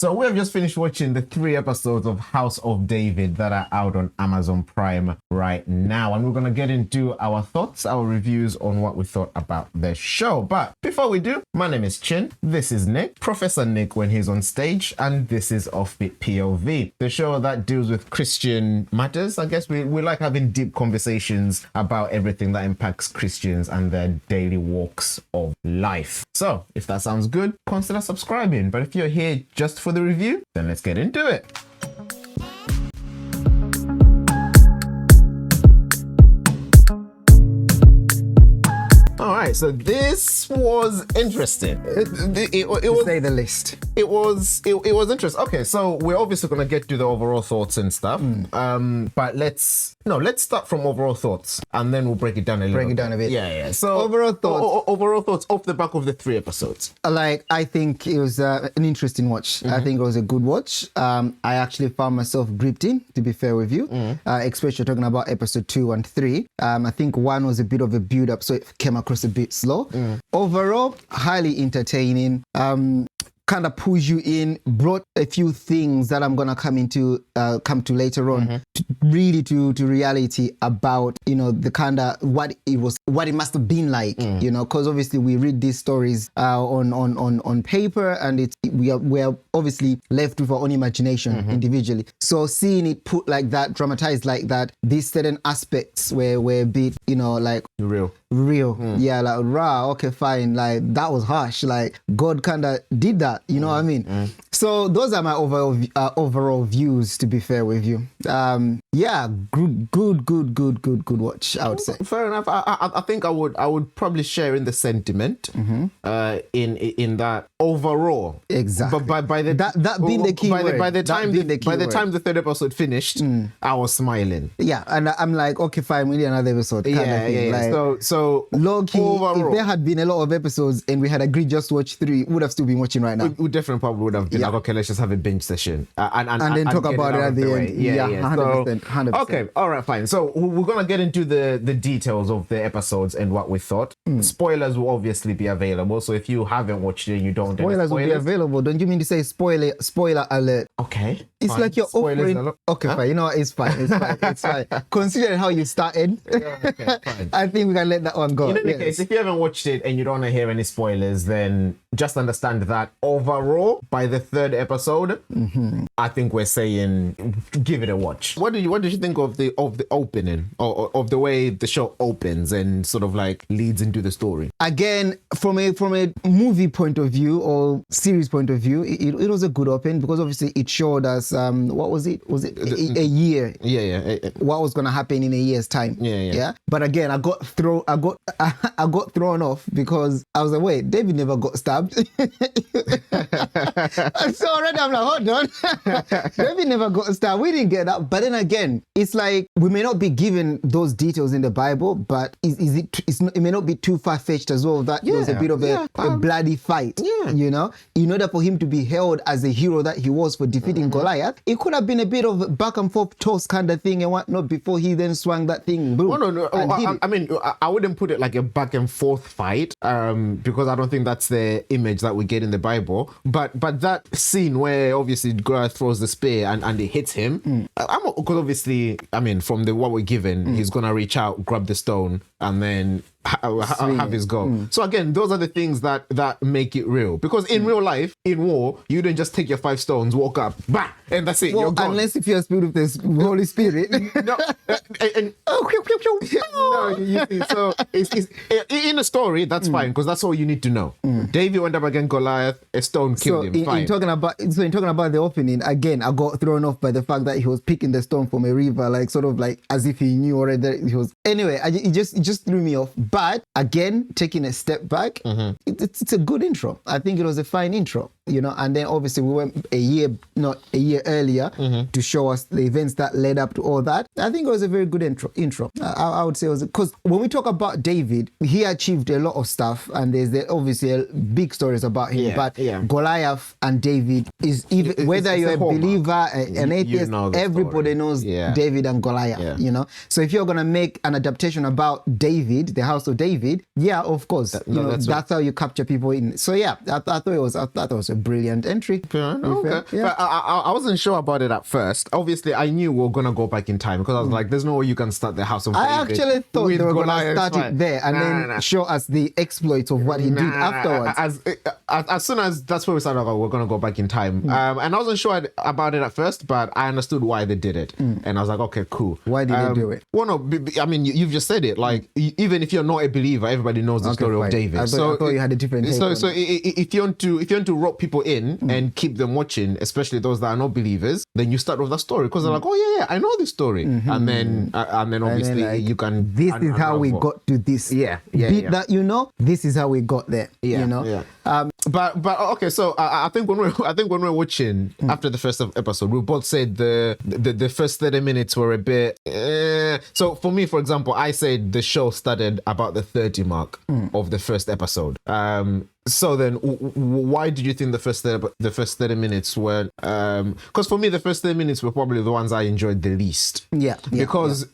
So we have just finished watching the 3 episodes of House of David that are out on Amazon Prime right now. And we're going to get into our thoughts, our reviews on what we thought about the show. But before we do, my name is Chin. This is Nick, Professor Nick when he's on stage. And this is Offbeat POV, the show that deals with Christian matters. I guess we like having deep conversations about everything that impacts Christians and their daily walks of life. So if that sounds good, consider subscribing. But if you're here just for the review, then let's get into it. All right, so this was interesting. It was, to say the least. It was interesting. Okay, so we're obviously gonna get to the overall thoughts and stuff. But let's start from overall thoughts, and then we'll break it down a bit. Yeah. So Overall thoughts. Overall thoughts off the back of the 3 episodes. I think it was an interesting watch. I think it was a good watch. I actually found myself gripped in, to be fair with you, especially talking about episode 2 and 3. I think 1 was a bit of a build up, so it came across a bit slow. Overall, highly entertaining. Kind of pulls you in, brought a few things that I'm gonna come to later on, to reality about the kind of what it must have been like, because obviously we read these stories on paper, and we are obviously left with our own imagination individually. So seeing it put like that, dramatized like that, these certain aspects were a bit like real. Yeah, like raw. Okay, fine. Like that was harsh. Like God kind of did that. You know what I mean? So those are my overall views. To be fair with you, yeah, good watch. I would say. Fair enough. I think I would probably share in the sentiment. In that overall. Exactly. But by the that being the key word. By the time the 3rd episode finished, I was smiling. Yeah, and I'm like, okay, fine, we need another episode. Kind of thing. Like, So low key, overall, if there had been a lot of episodes and we had agreed just to watch 3, we would have still been watching right now. We definitely probably would have been like, okay, let's just have a binge session and then talk about it at the end. Yeah, 100%. Okay, all right, fine. So we're gonna get into the details of the episodes and what we thought. Spoilers will obviously be available. So if you haven't watched it and you don't, spoilers will be available. Don't you mean to say spoiler alert? Okay, it's fine. Like you're offering. Okay, fine. You know what? It's fine. It's fine. Considering how you started, okay, fine. I think we can let that one go. In any case, if you haven't watched it and you don't want to hear any spoilers, then just understand that overall, by the 3rd episode, I think we're saying give it a watch. What did you think of the opening, or of the way the show opens and sort of like leads into the story? Again, from a movie point of view or series point of view, it was a good open, because obviously it showed us what was it? Was it a year? Yeah. What was gonna happen in a year's time? Yeah. But again, I got thrown off because I was like, wait, David never got stabbed. So already I'm like, hold on, David never got stabbed. We didn't get that. But then again, it's like we may not be given those details in the Bible, but it may not be too far-fetched as well that it was a bit of a bloody fight. In order for him to be held as a hero that he was for defeating Goliath, it could have been a bit of back and forth toss kind of thing and whatnot before he then swung that thing. Boom, no. I mean, I wouldn't put it like a back and forth fight, because I don't think that's the image that we get in the Bible. But that scene where obviously Goliath throws the spear and it hits him, because obviously, I mean, from what we're given, he's gonna reach out, grab the stone, and then have his go. So again, those are the things that make it real, because in real life, in war, you don't just take your 5 stones, walk up, bang, and that's it. Well, you're gone. Unless if you're spirit of the Holy Spirit. No, you see, so it's in a story, that's fine, because that's all you need to know. David went up against Goliath, a stone killed him. In talking about the opening, again, I got thrown off by the fact that he was picking the stone from a river, like sort of like as if he knew already that he was. Anyway, it just threw me off. But again, taking a step back, it's a good intro. I think it was a fine intro, and then obviously we went a year earlier to show us the events that led up to all that. I think it was a very good intro. I would say it was, because when we talk about David, he achieved a lot of stuff, and there's obviously big stories about him. Goliath and David is, even whether you're a believer, an atheist, everybody knows David and Goliath. So if you're gonna make an adaptation about David, the house House of David, yeah, of course, that's how you capture people in. So yeah, I thought it was a brilliant entry. Okay. Yeah. But I wasn't sure about it at first. Obviously, I knew we were gonna go back in time because I was like, "There's no way you can start the House of David." I actually thought they were gonna start Goliath. it there and then show us the exploits of what he did afterwards. As soon as that's where we started, we're gonna go back in time. And I wasn't sure about it at first, but I understood why they did it, and I was like, "Okay, cool." Why did they do it? Well, no, I mean, you've just said it. Like, even if you're not a believer, everybody knows the story of David. I thought you had a different take on so it. if you want to rope people in and keep them watching, especially those that are not believers, then you start with that story because they're like, "Oh yeah, I know this story," and then obviously you can. This is how we got to this. Yeah. That this is how we got there. Yeah. But okay, so I think when we're watching after the first episode, we both said the first 30 minutes were a bit. So for me, for example, I said the show started about the 30 mark of the first episode. So then, why did you think the first 30 minutes were? Because for me, the first 30 minutes were probably the ones I enjoyed the least. Because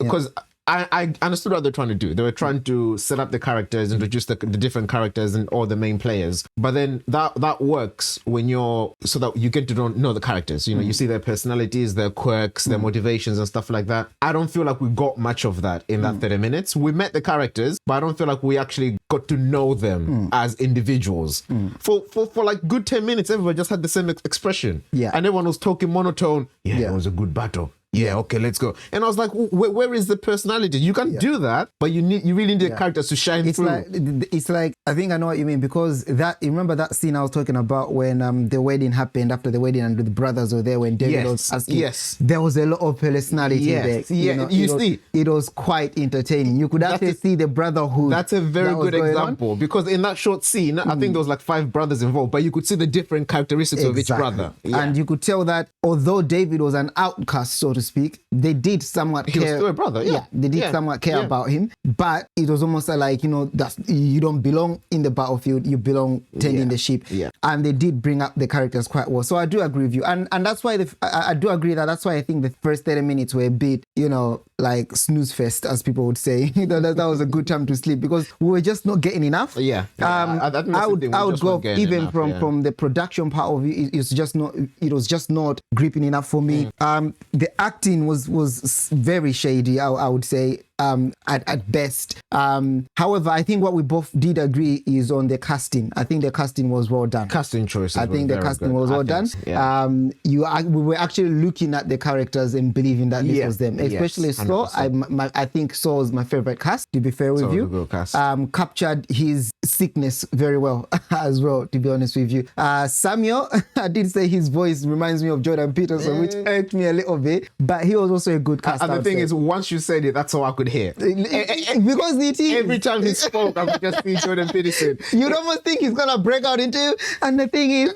I understood what they're trying to do. They were trying to set up the characters, introduce the different characters and all the main players. But then that works when so that you get to know the characters. You see their personalities, their quirks, their motivations and stuff like that. I don't feel like we got much of that in that 30 minutes. We met the characters, but I don't feel like we actually got to know them as individuals. For like good 10 minutes, everybody just had the same expression. Yeah. And everyone was talking monotone. It was a good battle. Yeah, okay, let's go. And I was like, where is the personality? You can do that, but you really need the characters to shine through. It's like, I think I know what you mean, because remember that scene I was talking about when the wedding happened, after the wedding and the brothers were there when David was asking. There was a lot of personality there. It was quite entertaining. You could actually see the brotherhood. That's a very good example, because in that short scene, I think there was like 5 brothers involved, but you could see the different characteristics of each brother. And you could tell that although David was an outcast, so to speak, they did somewhat care. He was still a brother, they did somewhat care about him, but it was almost like, that you don't belong in the battlefield, you belong tending the sheep. And they did bring up the characters quite well. So I do agree with you. And that's why I do agree that's why I think the first 30 minutes were a bit, like snooze fest, as people would say. that was a good time to sleep because we were just not getting enough. I would go even from the production part of it. It was just not gripping enough for me. The acting was very shady, I would say. At best. However, I think what we both did agree is on the casting. I think the casting was well done. Casting choices. I think the casting was well done. We were actually looking at the characters and believing that this was them. Especially Saul. I think Saul is my favorite cast, to be fair with you. Captured his sickness very well as well, to be honest with you. Samuel, I did say his voice reminds me of Jordan Peterson, which irked me a little bit, but he was also a good cast. And the thing is, once you said it, that's all I could hear. Because every time he spoke, I could just see Jordan Peterson. You'd almost think he's gonna break out into, and the thing is,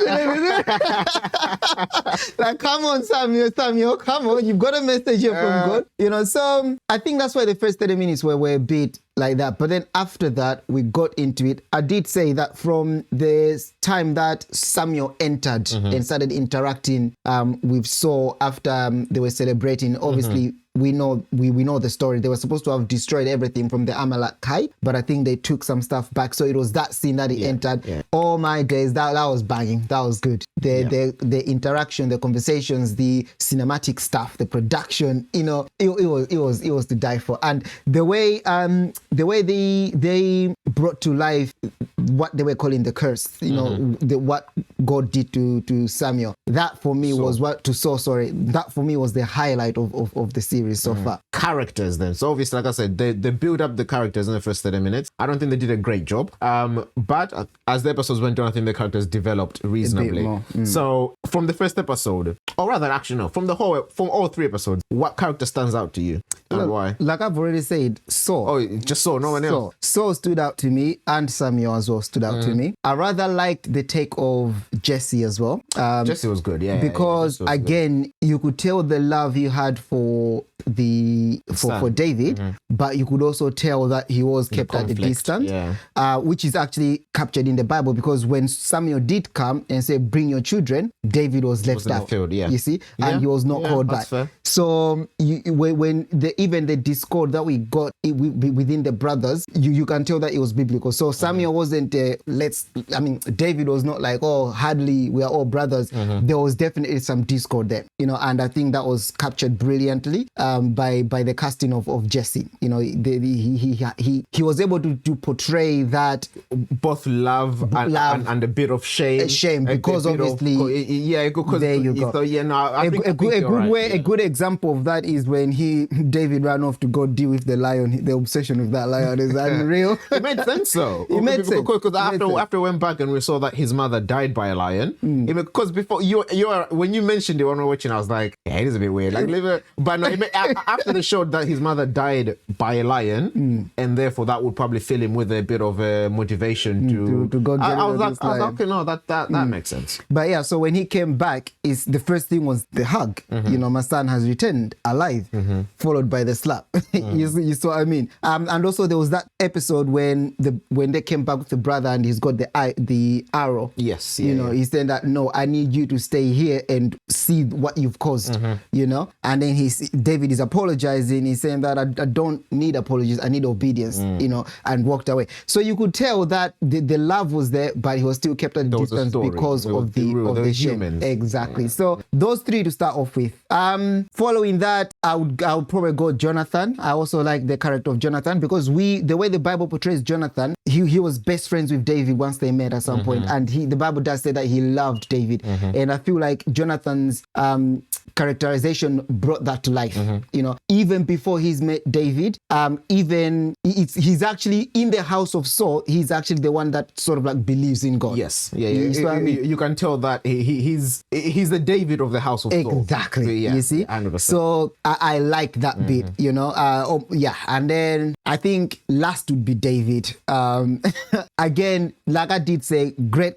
like, come on, Samuel, come on, you've got a message here from God. So I think that's why the first 30 minutes were a bit like that. But then after that, we got into it. I did say that from the time that Samuel entered and started interacting with Saul after they were celebrating, obviously, we know the story. They were supposed to have destroyed everything from the Amalekite, but I think they took some stuff back. So it was that scene that he entered. Oh my days, that was banging. That was good. The interaction, the conversations, the cinematic stuff, the production, it was to die for. And the way they brought to life what they were calling the curse, what God did to Samuel. That for me was that for me was the highlight of the series so far. Characters then. So obviously, like I said, they build up the characters in the first 30 minutes. I don't think they did a great job. But as the episodes went on, I think the characters developed reasonably. So from the first episode, or rather actually no, from all 3 episodes, what character stands out to you and why? Like I've already said, Saul. Oh, just Saul, no one else? Saul stood out to me, and Samuel as well stood out to me. I rather liked the take of Jesse as well. Jesse was good, because again, you could tell the love he had for for David, but you could also tell that he was kept at a distance, which is actually captured in the Bible, because when Samuel did come and say, "Bring your children," David was left out. Field, you see, and he was not called back. Fair. So when even the discord that we got within the brothers, you can tell that it was biblical. So Samuel wasn't David was not like, oh, hardly we are all brothers. There was definitely some discord there, and I think that was captured brilliantly by the casting of Jesse. He was able to portray that both love and a bit of shame. Because obviously, because there you go. So a good example of that is when David ran off to go deal with the lion. The obsession with that lion is unreal. It made sense, though. It made sense. Because after we went back and we saw that his mother died by a lion, because before when you mentioned it when we were watching, I was like, yeah, it is a bit weird. But no, after they showed that his mother died by a lion, and therefore that would probably fill him with a bit of a motivation to go get I was this lion. like, okay, no, that makes sense. But yeah, so when he came back, the first thing was the hug. My son has returned alive, followed by the slap. You saw what I mean? And also there was that episode when they came back with the brother and he's got the arrow. Yes. He said that, no, I need you to stay here and see what you've caused. And then David is apologizing. He's saying that I don't need apologies, I need obedience. And walked away. So you could tell that the love was there, but he was still kept at a distance because of the shame. Exactly. So those three to start off with. Following that, I would probably go Jonathan. I also like the character of Jonathan, because the way the Bible portrays Jonathan, he was best friends with David once they met at some point, and the Bible does say that he loved David, and I feel like Jonathan's characterization brought that to life. Even before he's met David, he's actually in the house of Saul. He's actually the one that sort of like believes in God. Yes, you can tell that he's the David of the house of Saul. Exactly. You see, 100%. So I like that bit. And then I think last would be David. Again, like I did say, great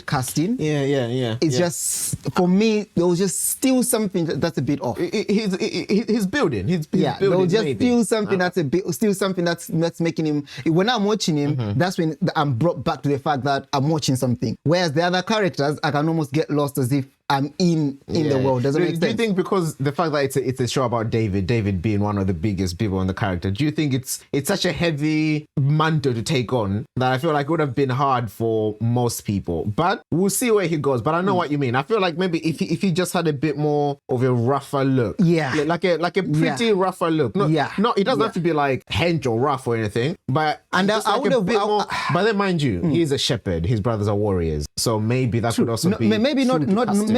casting. It's just, for me, there was just still something that's a bit off. He's building. There was just still something that's making him. When I'm watching him, that's when I'm brought back to the fact that I'm watching something. Whereas the other characters, I can almost get lost as if I'm in the world. Doesn't make sense. Do you think, because the fact that it's a show about David being one of the biggest people in the character, do you think it's such a heavy mantle to take on that I feel like it would have been hard for most people? But we'll see where he goes. But I know what you mean. I feel like maybe if he just had a bit more of a rougher look, like a pretty rougher look. No, it doesn't have to be like hench or rough or anything. But I would have bit more. But then, mind you, he's a shepherd. His brothers are warriors, so maybe that could also be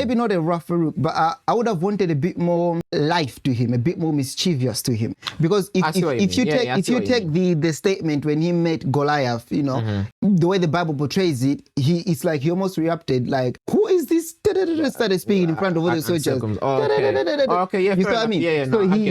maybe not a rougher look, but I would have wanted a bit more life to him, a bit more mischievous to him. Because if you take the statement when he met Goliath, the way the Bible portrays it, it's like he almost reacted like, who is this? Started speaking in front of all the soldiers. You see what I mean? So he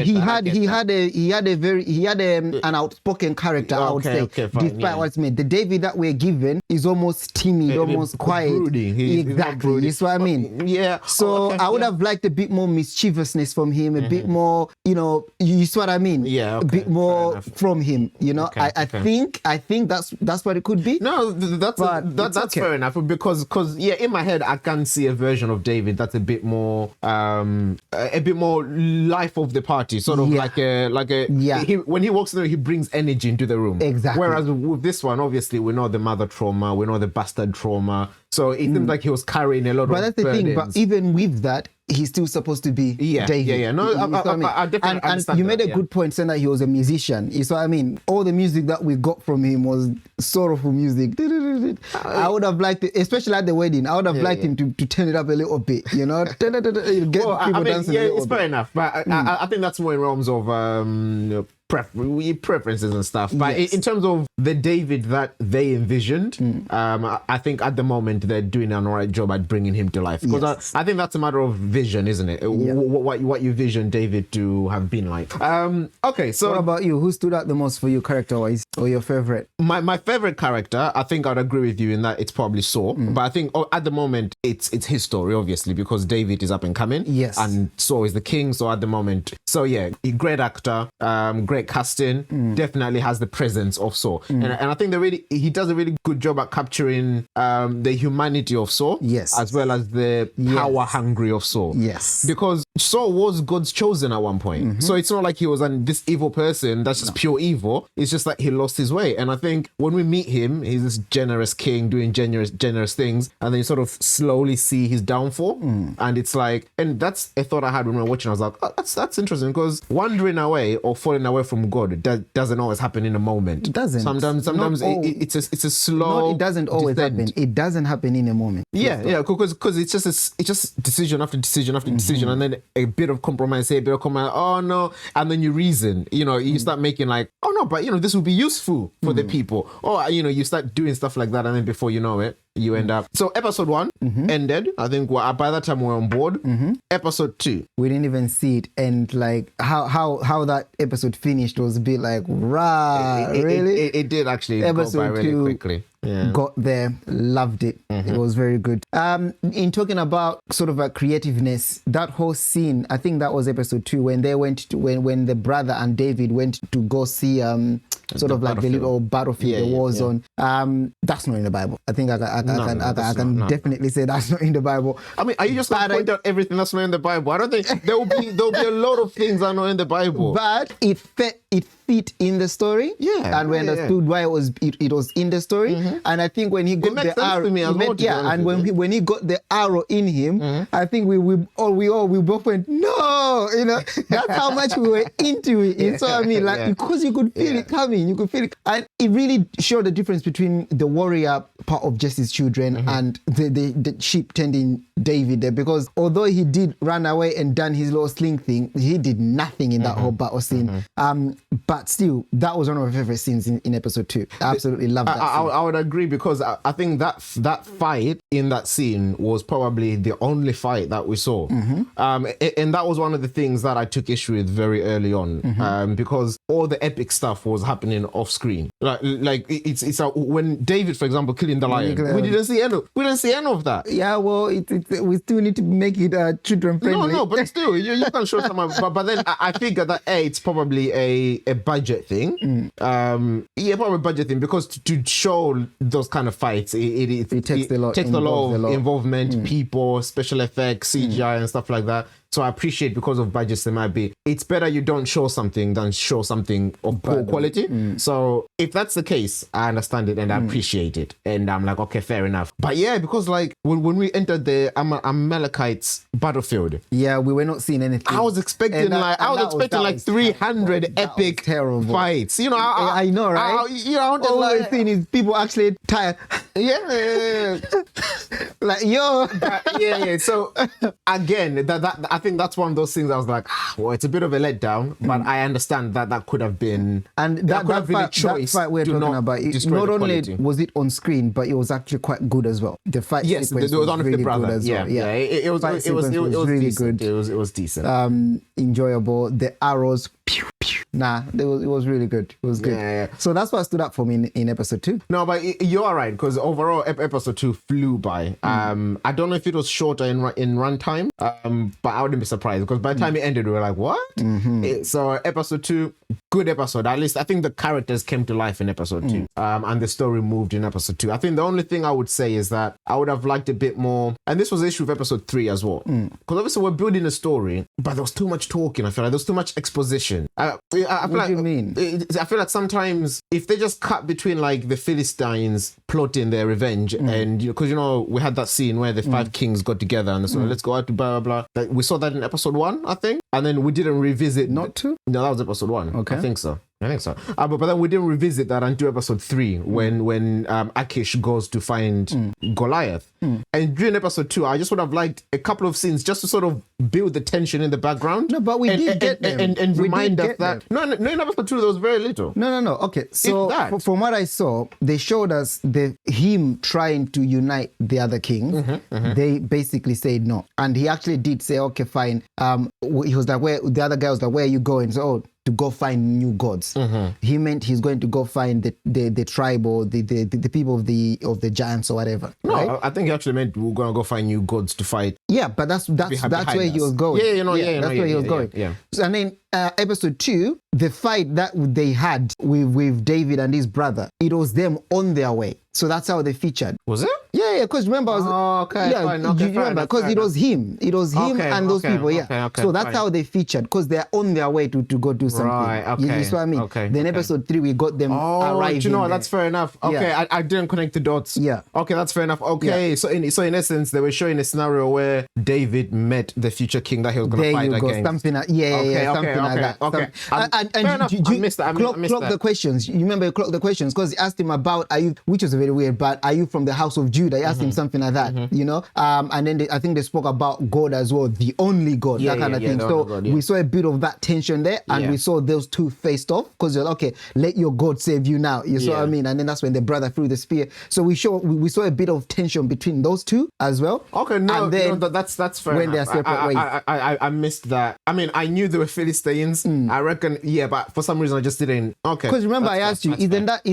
had an outspoken character, I would say, despite what's made. The David that we're given is almost timid, almost quiet. Brooding. Exactly. You see what I mean? So I would have liked a bit more mischievousness from him, a bit more, you see what I mean? A bit more from him, I think that's what it could be. No, that's fair enough, because in my head I can see a version of David that's a bit more life of the party, sort of when he walks through, he brings energy into the room. Exactly. Whereas with this one, obviously we know the mother trauma, we know the bastard trauma, so it seems like he was carrying a lot of burdens. But that's the thing, but even with that, he's still supposed to be David. No, I definitely understand. You made a good point saying that he was a musician. You see what I mean? All the music that we got from him was sorrowful music. I would have liked it, especially at the wedding. I would have liked him to turn it up a little bit, get people dancing a little it's bit. fair enough, but I think that's more in realms of preferences and stuff. But Yes. in terms of the David that they envisioned, I think at the moment they're doing an alright job at bringing him to life. Because Yes. I think that's a matter of vision, isn't it? What you vision David to have been like. Okay, so What about you? Who stood out the most for you character-wise, or your favorite? my favorite character, I think I'd agree with you in that it's probably Saul. But I think at the moment it's his story, obviously, because David is up and coming. Yes. And Saul is the king. So at the moment, so yeah, great actor, great casting, definitely has the presence of Saul. And I think he does a really good job at capturing the humanity of Saul. Yes. As well as the power hungry of Saul. Yes. Because Saul was God's chosen at one point. So it's not like he was this evil person that's just pure evil. It's just that he lost his way. And I think when we meet him, he's this generous king doing generous things. And then you sort of slowly see his downfall. And it's like, and that's a thought I had when we were watching. I was like, oh, that's interesting, because wandering away or falling away from God doesn't always happen in a moment. It doesn't. Sometimes it's a slow. No, it doesn't always descent. happen. It doesn't happen in a moment. Yeah, because it's just decision after decision after decision, and then a bit of compromise here, a bit of compromise. Oh no, and then you reason. You start making like, oh no, but this will be useful for the people. Or you start doing stuff like that, and then before you know it, you end up. So episode 1 ended. I think by that time we're on board. Episode 2. We didn't even see it, and like how that episode finished was a bit like, really? It did actually Episode go by really 2 quickly. Yeah. Got there, loved it. It was very good. In talking about sort of a creativeness, that whole scene, I think that was episode 2 when they went to when the brother and David went to go see sort of like the little battlefield, the war zone. That's not in the Bible. I think I can definitely say that's not in the Bible. I mean, are you just going to point out everything that's not in the Bible? I don't think there'll be a lot of things that are not in the Bible. But it fit in the story. Yeah. And we understood why it was in the story. And I think when he got the arrow, when he got the arrow in him, I think we both went, no, that's how much we were into it. You saw me because you could feel it coming. You could feel it, and it really showed the difference between the warrior part of Jesse's children and the sheep tending David there. Because although he did run away and done his little sling thing, he did nothing in that whole battle scene. But still, that was one of my favorite scenes in episode 2. I absolutely loved that. I would agree, because I think that fight in that scene was probably the only fight that we saw. And that was one of the things that I took issue with very early on, because all the epic stuff was happening off screen. Like it's when David, for example, killing the lion, we didn't see any of that. Yeah, well, we still need to make it children friendly. No, but still, you can show some. But then I figure that it's probably a budget thing. Probably a budget thing, because to show those kind of fights, it takes a lot of involvement, people, special effects, CGI, and stuff like that. So I appreciate, because of budgets there might be, it's better you don't show something than show something of poor quality. So if that's the case, I understand it and I appreciate it. And I'm like, okay, fair enough. But yeah, because like when we entered the Amalekites battlefield, we were not seeing anything. I was expecting 300 epic fights. I know, right? All we're seeing is people actually tired. Like, yo. So again, I think that's one of those things I was like, well, it's a bit of a letdown, but I understand that could have been, and that could have been a choice. That fight we're talking about, not only was it on screen, but it was actually quite good as well. The fight sequence was really good as well. It was really decent. Good. It was decent. Enjoyable. The arrows. Pew, pew. It was really good. It was good. Yeah. So that's what stood up for me in episode 2. No, but you're right, because overall episode 2 flew by. I don't know if it was shorter in runtime, but I wouldn't be surprised, because by the time it ended, we were like, what? So episode 2, good episode. At least I think the characters came to life in episode 2, and the story moved in episode 2. I think the only thing I would say is that I would have liked a bit more, and this was the issue with episode 3 as well, because obviously we're building a story, but there was too much talking. I feel like there was too much exposition. What do you mean? I feel like sometimes if they just cut between like the Philistines plotting their revenge, and because we had that scene where the 5 kings got together and so let's go out to blah blah blah. Like, we saw that in episode 1, I think, and then we didn't revisit. Not 2? No, that was episode 1. Okay, I think so. But then we didn't revisit that until episode 3 when Akish goes to find Goliath. And during episode 2, I just would have liked a couple of scenes just to sort of build the tension in the background. No, but we did get them. And We remind did us get that them. no, in episode 2 there was very little. No. Okay, so that. from what I saw, they showed us him trying to unite the other kings. They basically said no, and he actually did say, okay, fine. He was like, where the other guy was like, where are you going? So, to go find new gods. He meant he's going to go find the tribe or the people of the giants or whatever. No, right? I think he actually meant we're gonna go find new gods to fight. Yeah, but that's where he was going. That's where he was going. Yeah. So, and then episode 2, the fight that they had with David and his brother, it was them on their way. So that's how they featured. Was it? Yeah, because remember, okay, yeah, fine, okay, you remember, because it was him and those people, yeah. Okay, so that's fine. how they featured, because they're on their way to go do something. Right, okay. You see what I mean? Okay, then episode 3, we got them arriving. Do you know what? there. That's fair enough. Okay, Yeah. I didn't connect the dots. Yeah. Okay, that's fair enough. Okay, Yeah. so in essence, they were showing a scenario where David met the future king that he was going to There fight you go, against. something like, something like that. Okay. And Fair enough. I missed that. I missed clock that. the questions. You remember you clocked the questions because he asked him about, are you, which was very weird, but are you from the house of Judah? He asked him something like that, you know? And then I think they spoke about God as well, the only God, that kind of thing. So we saw a bit of that tension there, and we saw those two faced off because you're like, okay, let your God save you now. You saw what I mean? And then that's when the brother threw the spear. So we saw a bit of tension between those two as well. Okay, and then that's fair when enough. they're separate ways. I missed that. I mean, I knew they were Philistines. I reckon, but for some reason I just didn't. Okay. Because remember, I asked you, isn't that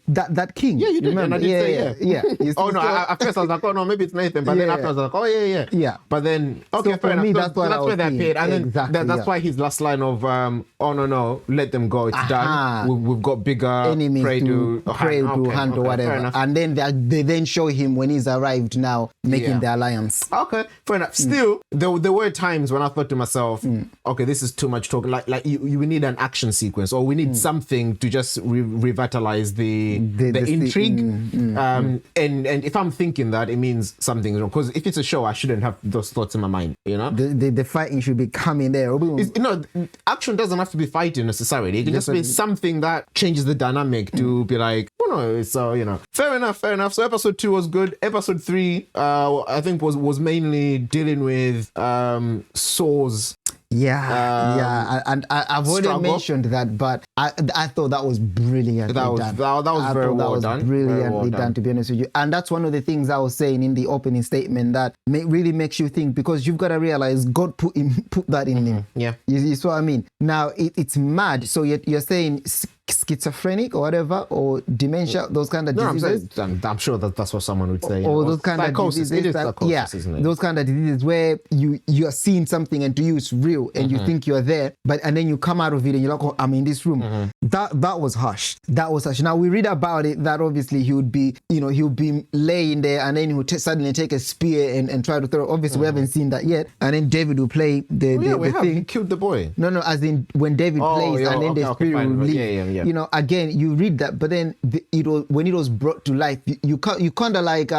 that king? Yeah, you did. Remember? And I did say yeah. Oh no! At first I was like, oh no, maybe it's Nathan. But then after I was like, oh yeah. Yeah. But then okay, So fair for enough. me, So that's what that's I where was they seeing. appeared, and then Exactly, that's why his last line of oh no, let them go. It's done. We've got bigger enemies prey to handle whatever. And then they then show him when he's arrived now making the alliance. Okay, fair enough. Still, there were times when I thought to myself, okay, this is too much talk. Like you need an action sequence, or we need something to just revitalize the intrigue. And if I'm thinking that, it means something's wrong. Because if it's a show, I shouldn't have those thoughts in my mind. You know, the fighting should be coming there. Action doesn't have to be fighting necessarily. It can just be something that changes the dynamic to be like, so fair enough. So episode 2 was good. Episode 3, I think was mainly dealing with Saul's. And I've already mentioned that, but I thought that was brilliantly done. That was very well done. Brilliantly done, to be honest with you. And that's one of the things I was saying in the opening statement that really makes you think, because you've got to realize God put that in him. Yeah, you see what I mean? Now it's mad. So you're saying schizophrenic or whatever, or dementia, those kind of diseases. I'm sure that's what someone would say. Or those kind psychosis. of diseases. It is psychosis, isn't it? Those kind of diseases where you are seeing something and to you it's real and you think you're there, and then you come out of it and you're like, oh, I'm in this room. That was harsh. That was harsh. Now we read about it that obviously he would be laying there and then he would suddenly take a spear and try to throw. Obviously we haven't seen that yet. And then David will play the thing. He killed the boy. No, as in when David plays and then the spirit will leave. Yeah. Again, you read that, but then when it was brought to life, you kind of like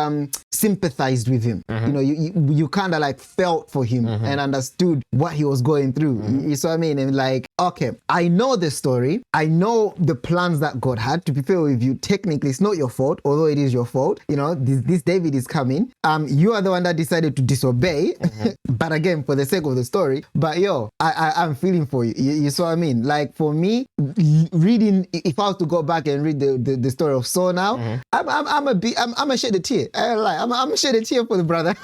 sympathized with him. You kind of like felt for him and understood what he was going through. You see what I mean? And like, okay, I know the story. I know the plans that God had. To be fair with you, technically, it's not your fault, although it is your fault. This David is coming. You are the one that decided to disobey. But again, for the sake of the story, but I'm feeling for you. You see what I mean? Like for me, reading. If I was to go back and read the story of Saul now, I'm a shed a tear. I'm a shed a tear for the brother.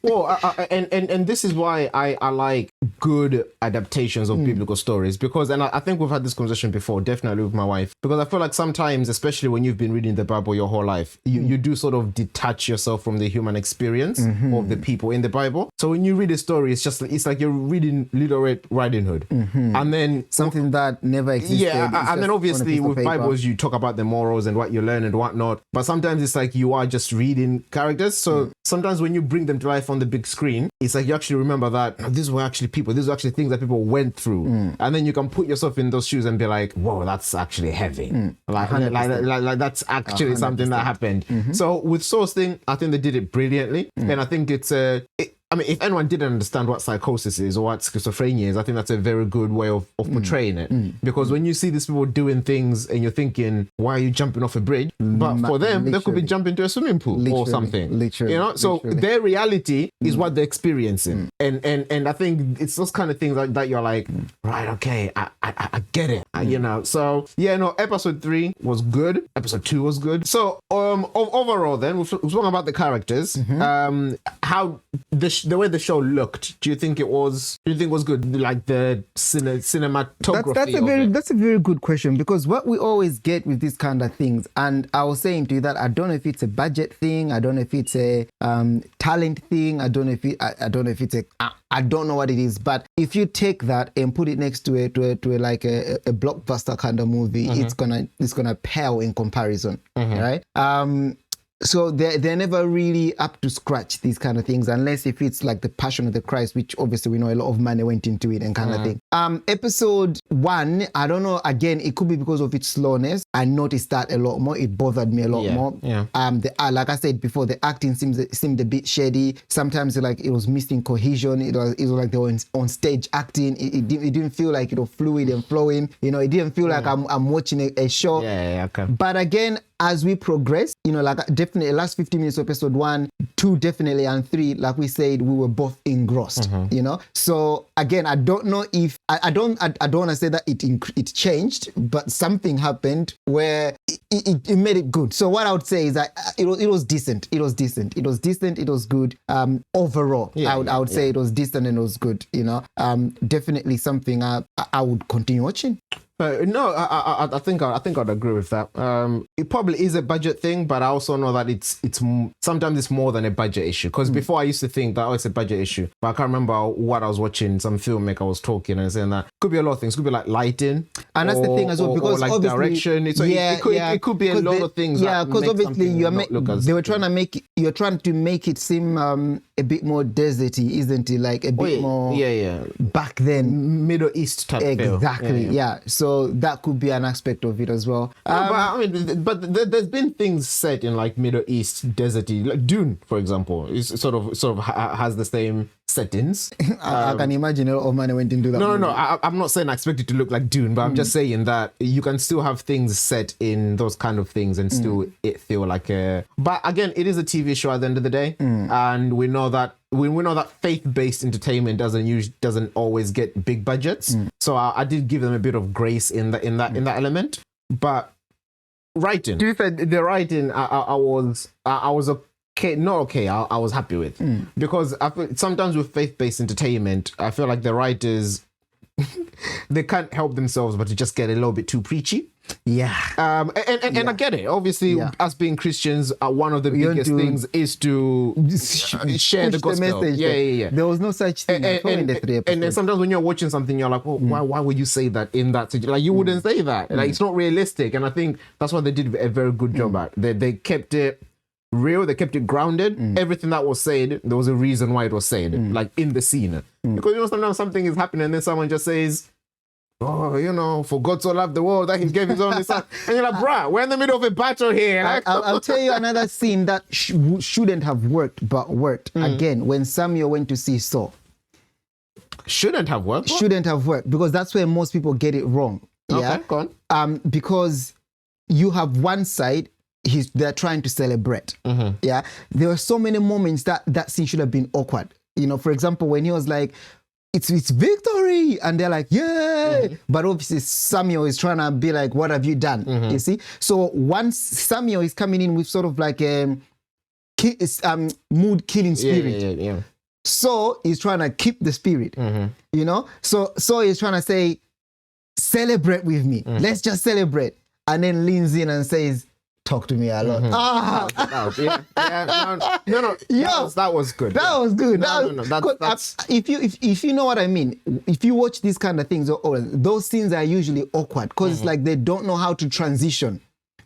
Well, and this is why I like good adaptations of biblical stories, because, and I think we've had this conversation before, definitely with my wife, because I feel like sometimes, especially when you've been reading the Bible your whole life, you do sort of detach yourself from the human experience of the people in the Bible. So when you read a story, it's like you're reading Little Red Riding Hood, and then something that never existed. Yeah, and then obviously with Bibles you talk about the morals and what you learn and whatnot, but sometimes it's like you are just reading characters. So sometimes when you bring them to life on the big screen, it's like you actually remember that these were actually people, these were actually things that people went through, and then you can put yourself in those shoes and be like, whoa, that's actually heavy. Like that's actually 100%. Something that happened. So with Saul's thing, I think they did it brilliantly, and I think it's I mean, if anyone didn't understand what psychosis is or what schizophrenia is, I think that's a very good way of portraying it. Because when you see these people doing things and you're thinking, why are you jumping off a bridge? But for them, they could be jumping into a swimming pool or something. Literally. You know, so their reality is what they're experiencing. And I think it's those kind of things that you're like, right, okay, I get it. You know, so yeah, no, episode 3 was good. Episode 2 was good. So overall then, we're talking about the characters. How the way the show looked, do you think it was good? Like the cinematography. That's a very good question, because what we always get with these kind of things, and I was saying to you that I don't know if it's a budget thing, I don't know if it's a talent thing, I don't know if it's I don't know what it is, but if you take that and put it next to a like a blockbuster kind of movie, it's gonna pale in comparison, right? So they're never really up to scratch, these kind of things, unless if it's like the Passion of the Christ, which obviously we know a lot of money went into it and kind of thing. Episode 1, I don't know, again, it could be because of its slowness. I noticed that a lot more. It bothered me a lot more. Yeah. Like I said before, the acting seemed a bit shady. Sometimes it was missing cohesion. It was like they were on stage acting. It didn't feel like it was fluid and flowing. You know, it didn't feel like I'm watching a show. Yeah, okay. But again, as we progress, you know, like definitely last 15 minutes of episode 1, 2 definitely, and 3, like we said, we were both engrossed, you know. So again, I don't know if I don't want to say that it changed, but something happened where it made it good. So what I would say is that it was decent. It was good. Overall, I would say it was decent and it was good. You know, definitely something I would continue watching. No, I think I'd agree with that. It probably is a budget thing, but I also know that it's sometimes it's more than a budget issue. Because before I used to think that it's a budget issue, but I can't remember what I was watching. Some filmmaker was talking and saying that could be a lot of things. Could be like lighting, and that's the thing as well, because like direction. It could be a lot of things. Yeah, because obviously you're trying to make it seem a bit more deserty, isn't it? Like a bit more back then, Middle East type. Exactly. Yeah. So that could be an aspect of it as well. There's been things set in like Middle East deserty, like Dune, for example. It's sort of has the same settings. I can imagine a lot of money went into that. No. I'm not saying I expect it to look like Dune, but I'm just saying that you can still have things set in those kind of things and still it feel like a. But again, it is a TV show at the end of the day, and we know that. We know that faith-based entertainment doesn't always get big budgets, so I did give them a bit of grace in that element. But writing, to be fair, the writing I was okay, not okay. I was happy with because I feel sometimes with faith-based entertainment, I feel like the writers they can't help themselves but to just get a little bit too preachy. Yeah. And I get it. Obviously, us being Christians, one of the biggest things is to share the gospel. Message. Yeah. There was no such thing in the 3 episodes. And then sometimes when you're watching something, you're like, why would you say that in that situation? Like, you wouldn't say that. Like, it's not realistic. And I think that's what they did a very good job at. They kept it real. They kept it grounded. Everything that was said, there was a reason why it was said, like in the scene. Because, you know, sometimes something is happening and then someone just says, oh, you know, for God so loved the world that he gave his only son. And you're like, bruh, we're in the middle of a battle here. Like, I'll tell you another scene that shouldn't have worked, but worked. Again, when Samuel went to see Saul. Shouldn't have worked? Shouldn't have worked, because that's where most people get it wrong. Yeah? Okay, go on. Because you have one side, they're trying to celebrate. Yeah, there were so many moments that scene should have been awkward. You know, for example, when he was like, it's victory, and they're like, yay! But obviously Samuel is trying to be like, what have you done? You see? So once Samuel is coming in with sort of like a mood killing spirit. Yeah. So he's trying to keep the spirit. You know? So he's trying to say, celebrate with me. Let's just celebrate. And then leans in and says, talk to me a lot. No. That was good. That was good. That's if you know what I mean, if you watch these kind of things, those scenes are usually awkward because it's like they don't know how to transition,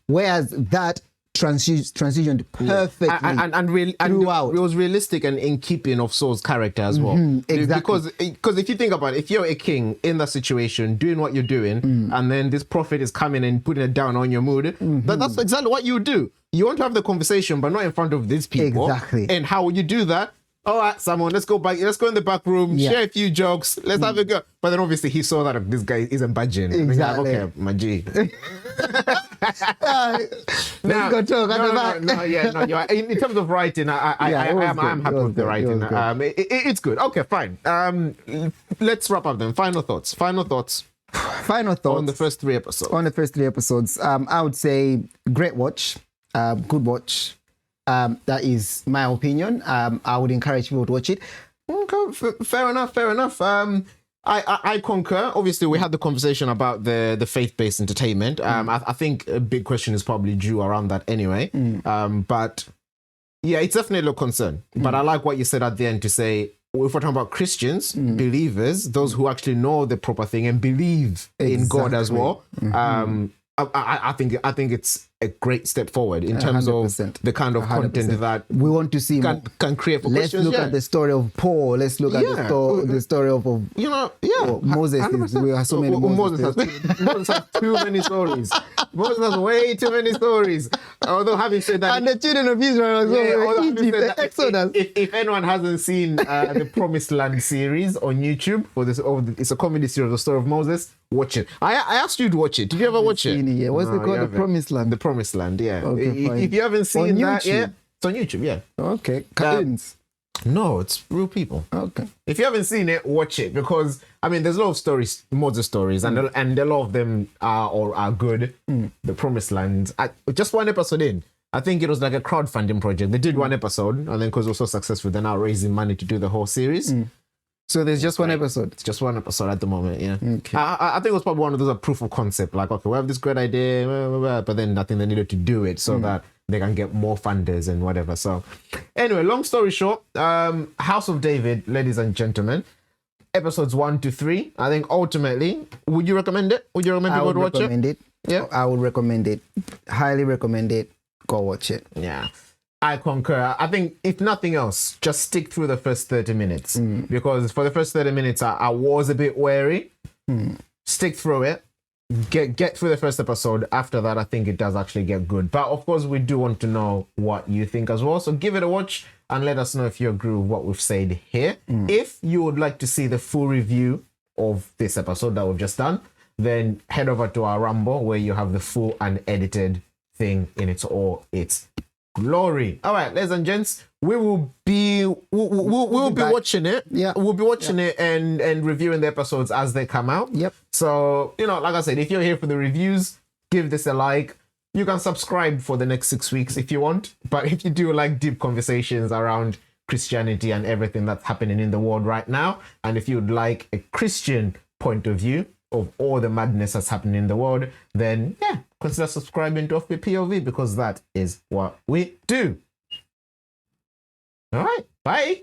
whereas that transitioned perfectly and it was realistic and in keeping of Saul's character as well. Exactly. Because if you think about it, if you're a king in that situation doing what you're doing and then this prophet is coming and putting it down on your mood, that's exactly what you do. You want to have the conversation but not in front of these people. Exactly. And how would you do that? all right, Simon, let's go back. Let's go in the back room, Yeah. share a few jokes. Let's have a go. But then obviously he saw that this guy isn't budging. Exactly. Okay, my G. Let's go talk at the back. No, you're right. In terms of writing, I'm happy with the writing. It's good. Okay, fine. Let's wrap up then. Final thoughts. Final thoughts On the first 3 episodes. I would say great watch, good watch. That is my opinion. I would encourage people to watch it. Okay, fair enough. I concur. Obviously, we had the conversation about the faith-based entertainment. I think a big question is probably due around that anyway. But yeah, it's definitely a concern. But I like what you said at the end to say, if we're talking about Christians, believers, those who actually know the proper thing and believe in God as well, I think it's a great step forward in terms 100%. of the kind of 100%. content that we want to see. can create for Let's Christians. look at the story of Paul. Let's look at the story of Moses. 100%. We have so many Moses. Moses has too many stories. Moses has way too many stories. Although having said that, And the children of Israel as well. Egypt, the Exodus. if anyone hasn't seen the Promised Land series on YouTube, it's a comedy series, the story of Moses. Watch it. I asked you to watch it. Did you ever watch it? Yeah. What's it called? The Promised Land. The Promised Land, yeah. Okay, fine. If you haven't seen On that YouTube? yet, it's on YouTube, yeah. Okay. Cartoons. No, it's real people. Okay. If you haven't seen it, watch it because I mean, there's a lot of stories, Moses stories, and a lot of them are good. The Promised Land. Just one episode in, I think it was like a crowdfunding project. They did one episode, and then because it was so successful, they're now raising money to do the whole series. So there's just one episode. It's just one episode at the moment, yeah. Okay. I think it was probably one of those proof of concept. Like, okay, we have this great idea, blah, blah, blah, but then I think they needed to do it so that they can get more funders and whatever. So, anyway, long story short, House of David, ladies and gentlemen, episodes 1 to 3. I think ultimately, would you recommend it? Would you recommend people to watch it? I would recommend it. Yeah. I would recommend it. Highly recommend it. Go watch it. Yeah. I concur. I think if nothing else, just stick through the first 30 minutes because for the first 30 minutes, I was a bit wary. Stick through it. Get through the first episode. After that, I think it does actually get good. But of course, we do want to know what you think as well. So give it a watch and let us know if you agree with what we've said here. If you would like to see the full review of this episode that we've just done, then head over to our Rumble where you have the full unedited thing in its glory. All right, ladies and gents, we will be watching it. Yeah, we'll be watching it and reviewing the episodes as they come out. Yep. So like I said, if you're here for the reviews, give this a like. You can subscribe for the next 6 weeks if you want. But if you do like deep conversations around Christianity and everything that's happening in the world right now, and if you'd like a Christian point of view of all the madness that's happening in the world, then consider subscribing to Offbeat POV because that is what we do. All right, bye.